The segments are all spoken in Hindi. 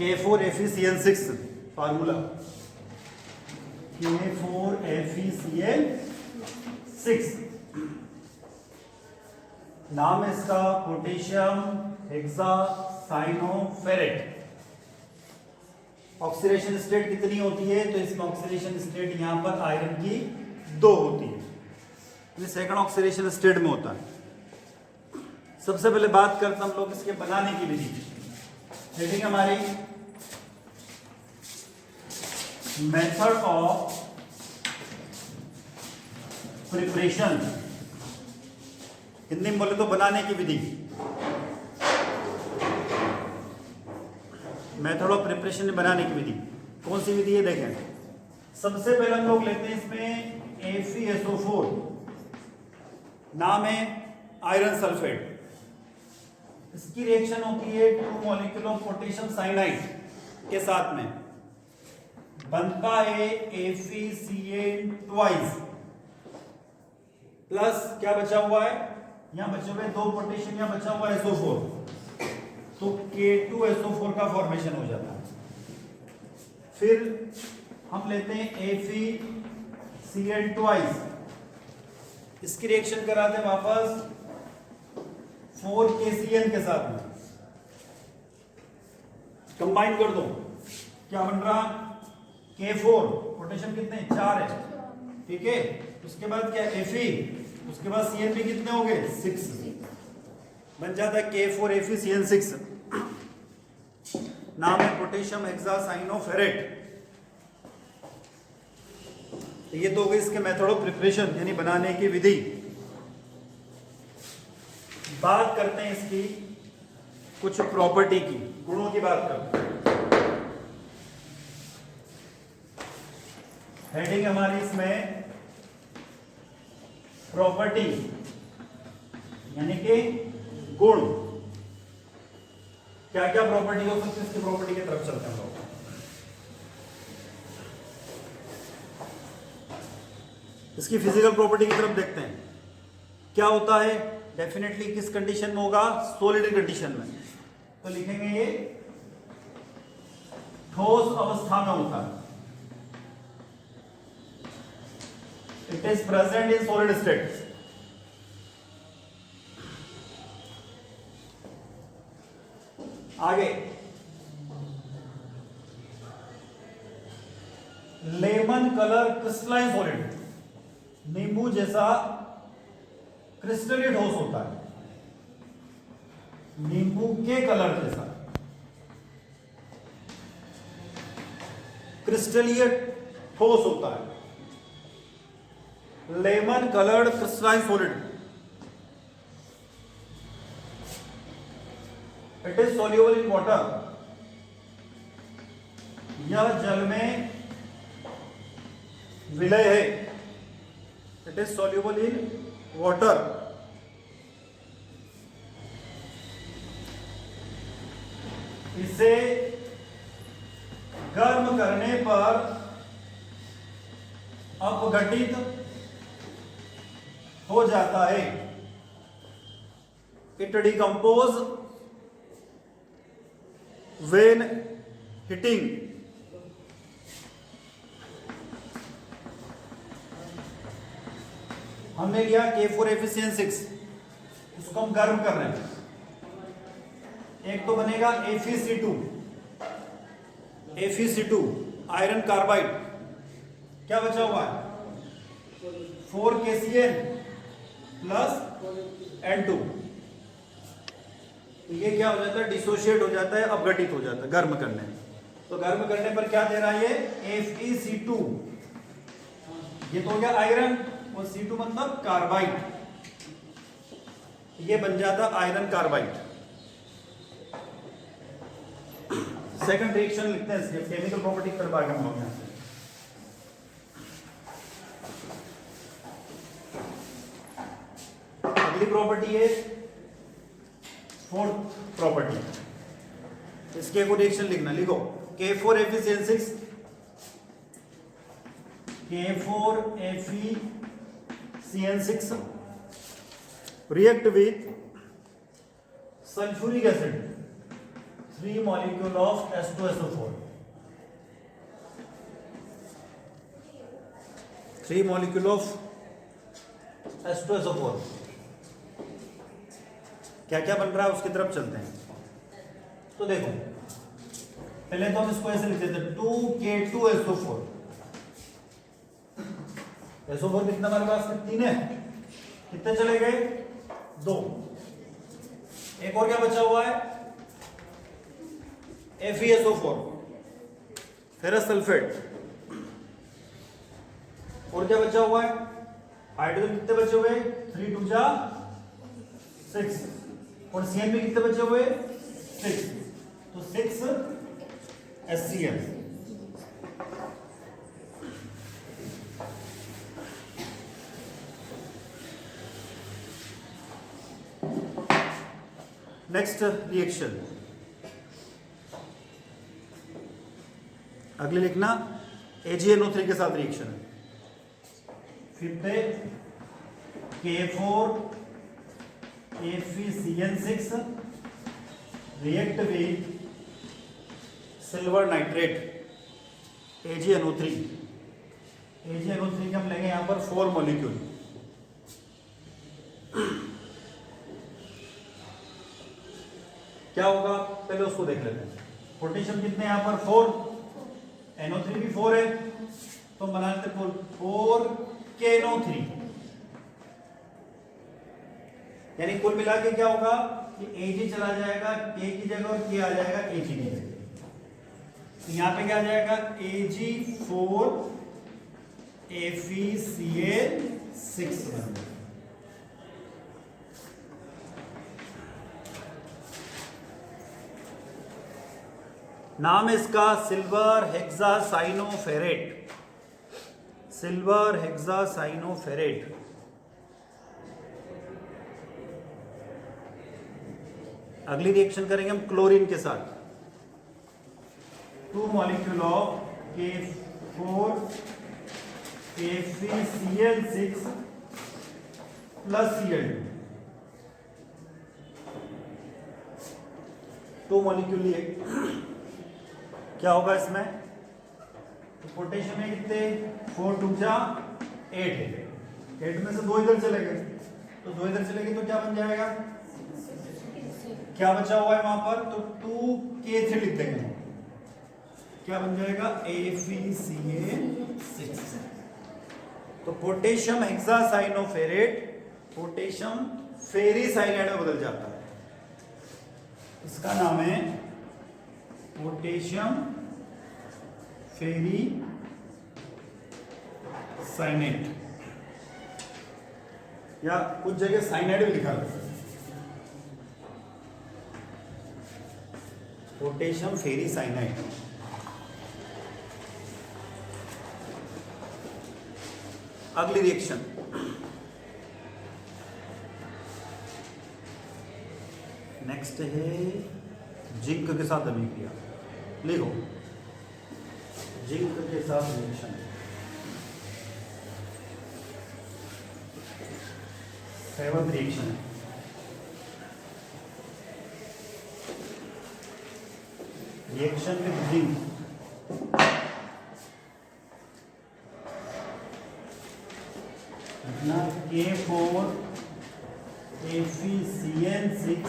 K4FeCl6 फार्मूला K4FeCl6, नाम है इसका पोटेशियम हेक्सासाइनोफेरेट। ऑक्सीडेशन स्टेट कितनी होती है? तो इसमें ऑक्सीडेशन स्टेट यहां पर आयरन की 2 होती है, ये सेकंड ऑक्सीडेशन स्टेट में होता है। सबसे पहले बात करते हैं हम लोग इसके बनाने की विधि। हेडिंग हमारी मेथड ऑफ प्रिपरेशन, हिंदी में बोले तो बनाने की विधि। मेथड ऑफ प्रिपरेशन में बनाने की विधि कौन सी विधि है देखें। सबसे पहले हम लोग लेते हैं इसमें FeSO4, नाम है आयरन सल्फेट। इसकी रिएक्शन होती है 2 मॉलिक्यूल ऑफ पोटेशियम साइनाइड के साथ में, बनता है FeCl ट्वाइस प्लस क्या बचा हुआ है, यहां बचे हुए 2 पोटेशियम, यहां बचा हुआ SO4, तो K2SO4 का फॉर्मेशन हो जाता है। फिर हम लेते हैं FeCl ट्वाइस, इसकी रिएक्शन कराते हैं वापस 4KCl के साथ में, कंबाइन कर दो, क्या बन रहा K4, पोटेशियम कितने 4 है, ठीक है। उसके बाद क्या Fe, उसके बाद Cl भी कितने हो गए 6, बन जाता है K4FeCl6, नाम है पोटेशियम हेक्सासाइनोफेरेट। ये तो हो गई इसके मेथड ऑफ प्रिपरेशन यानी बनाने की विधि। बात करते हैं इसकी कुछ प्रॉपर्टी की, गुणों की बात करते हैं। हेडिंग हमारी इसमें प्रॉपर्टी यानी कि गुण, क्या क्या प्रॉपर्टी हो सकती है इसकी प्रॉपर्टी की तरफ चलते हैं लोग। इसकी फिजिकल प्रॉपर्टी की तरफ देखते हैं, क्या होता है डेफिनेटली किस कंडीशन में होगा, सॉलिड कंडीशन में, तो लिखेंगे ये ठोस अवस्था में होता है। It is present in solid state. आगे लेमन कलर क्रिस्टलाइन सॉलिड, नींबू जैसा क्रिस्टलीय ठोस होता है, नींबू के कलर जैसा क्रिस्टलीय ठोस होता है, lemon coloured crystalline solid. It is soluble in water, यह जल में विलय है। It is soluble in water. इसे गर्म करने पर अपघटित हो जाता है। It decompose when heating. हमने लिया K4FeCl6, इसको हम गर्म कर रहे हैं, एक तो बनेगा FeC2 आयरन कार्बाइड, क्या बचा हुआ है 4KCl प्लस N2, तो ये क्या हो जाता है डिसोशिएट हो जाता है, अपघटित हो जाता है गर्म करने। तो गर्म करने पर क्या दे रहा है ये FeC2, ये तो हो गया आयरन और C2 मतलब कार्बाइड, ये बन जाता आयरन कार्बाइड। सेकंड रिएक्शन लिखते हैं इसके, केमिकल प्रॉपर्टी कर पाएंगे हम लोग यहां से। अगली प्रॉपर्टी है फोर्थ प्रॉपर्टी, इसके को रिएक्शन लिखना, लिखो K4FeCl6 react with sulfuric acid, 3 molecule of H2SO4. 3 molecule of H2SO4. क्या क्या बन रहा है उसकी तरफ चलते हैं। तो देखो पहले तो हम इसको ऐसे लिखते थे 2K2SO4। SO4 कितना हमारे पास में 3 है, कितने चले गए 2। एक और क्या बचा हुआ है FeSO4 फेरस सल्फेट। और क्या बचा हुआ है हाइड्रोजन कितने बचे हुए 3 2 जा 6 और Cl में कितने बचे हुए 6 तो 6 HCl। नेक्स्ट रिएक्शन अगले लिखना AgNO3 के साथ रिएक्शन है। फिर पे K4 FeCN6 react with silver nitrate AgNO3 के हम लेंगे यहां पर 4 मॉलिक्यूल। क्या होगा पहले उसको देख लेते हैं। पोटेशियम कितने यहां पर 4, NO3 भी 4 है तो बना लेते 4KNO3 यानी कुल मिला के क्या होगा कि Ag चला जाएगा K की जगह और K आ जाएगा Ag की जगह। तो यहां पे क्या आ जाएगा Ag4 FeCl6 नाम है इसका सिल्वर हेक्सासाइनोफेरेट। Silver hexacyanoferrate. अगली रिएक्शन करेंगे हम क्लोरीन के साथ। 2 molecule of K4 FeCl6 plus Cl2 2 molecule लिए क्या होगा इसमें तो पोटेशियम में कितने 4 2 जा 8 है। 8 में से 2 इधर चले गए तो 2 इधर चले गए तो क्या बन जाएगा क्या बचा हुआ है वहां पर तो 2K3 लिख देंगे। क्या बन जाएगा FeCl6। तो पोटेशियम हेक्सासाइनोफेरेट पोटेशियम फेरिसाइनाइड में बदल जाता है। इसका नाम है पोटेशियम फेरिसाइनेट या कुछ जगह साइनाइड भी लिखा है। पोटेशियम फेरिसाइनाइड। अगली रिएक्शन नेक्स्ट है जिंक के साथ अमीबिया। लिखो जिंक के साथ रिएक्शन 7th रिएक्शन है। Reaction with zinc K4 FeCN6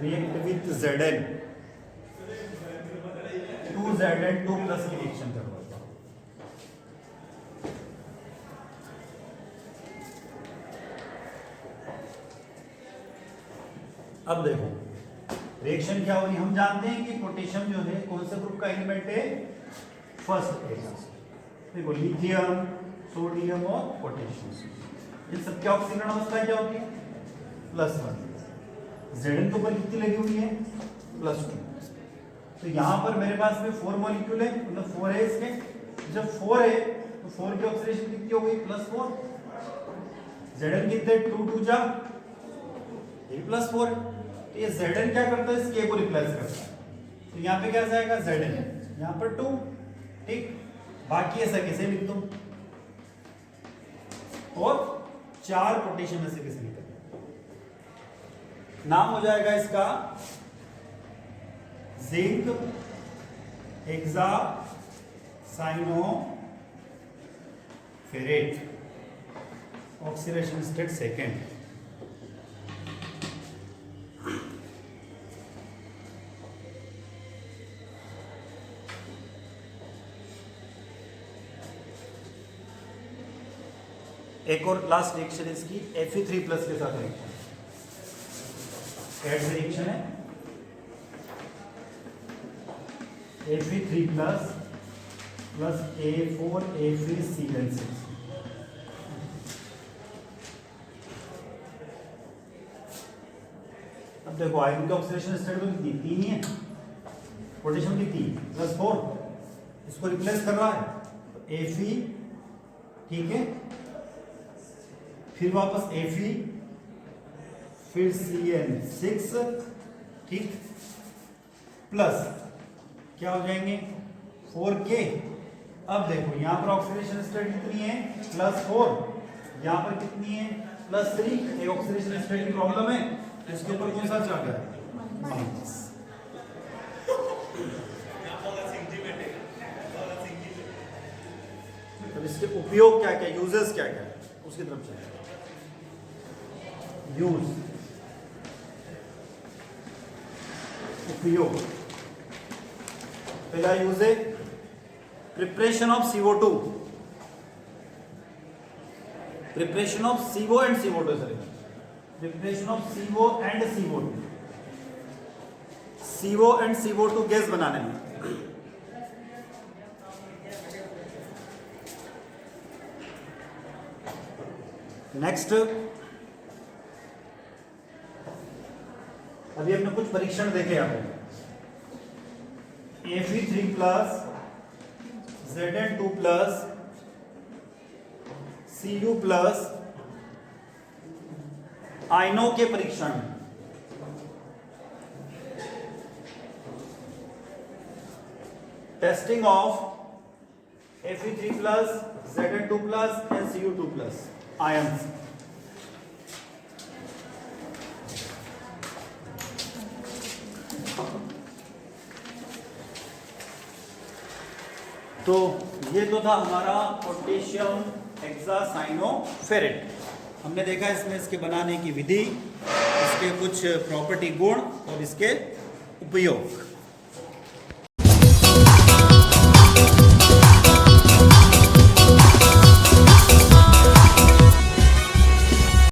react with Zn 2Zn2 plus की रिएक्शन करो। अब देखो रिएक्शन क्या होगी। हम जानते हैं कि पोटेशियम जो है कौन से ग्रुप का एलिमेंट है फर्स्ट एलिमेंट। देखो लिथियम सोडियम और पोटेशियम इन सब की ऑक्सीजन अवस्था क्या होती है +1। Zn तो ऊपर कितनी लगी हुई है +2। तो यहां पर मेरे पास में 4 मॉलिक्यूल है मतलब 4 है इसके। जब 4 है तो 4 की ऑक्सीडेशन कितनी हो गई +4। Zn कितने 2 2 जा ये +4। तो ये Zn क्या करता है इस K को रिप्लेस करता है। तो यहाँ पे क्या आ जाएगा Zn यहाँ पर 2 ठीक। बाकी ऐसा कैसे लिख दो और 4 पोटेशियम में से किसी निकल नाम हो जाएगा इसका zinc hexacyanoferrate, oxidation state second. एक और लास्ट रिएक्शन इसकी Fe3+ के साथ रिएक्शन, एड रिएक्शन है Fe3+ प्लस A4A3C6। अब देखो आयरन की ऑक्सीडेशन स्टेट तो कितनी, 3 ही है, पोटेशियम की 3 + 4, इसको रिप्लेस कर रहा है तो Fe, ठीक है, फिर वापस Fe, फिर Cn6, ठीक, प्लस क्या हो जाएंगे 4K। अब देखो यहां पर ऑक्सीडेशन स्टेट कितनी है +4, यहां पर कितनी है +3, ये ऑक्सीडेशन स्टेट की प्रॉब्लम है, इसके ऊपर कौन सा चल रहा है माइनस। तो इसके उपयोग क्या क्या, यूजेस क्या क्या, उसकी तरफ चलते हैं। यूज, उपयोग, पहला यूज है preparation of CO2, preparation of CO and CO2, sorry, preparation of CO and CO2, CO and CO2 gas बनाने में। नेक्स्ट, अभी हमने कुछ परीक्षण देखे यहाँ पे, Fe3+, Zn2+, Cu+, आयनों के परीक्षण। Testing of Fe3+, Zn2+ and Cu2+ ions. तो ये तो था हमारा पोटेशियम हेक्सासाइनोफेरेट। हमने देखा इसमें इसके बनाने की विधि, इसके कुछ प्रॉपर्टी गुण और इसके उपयोग।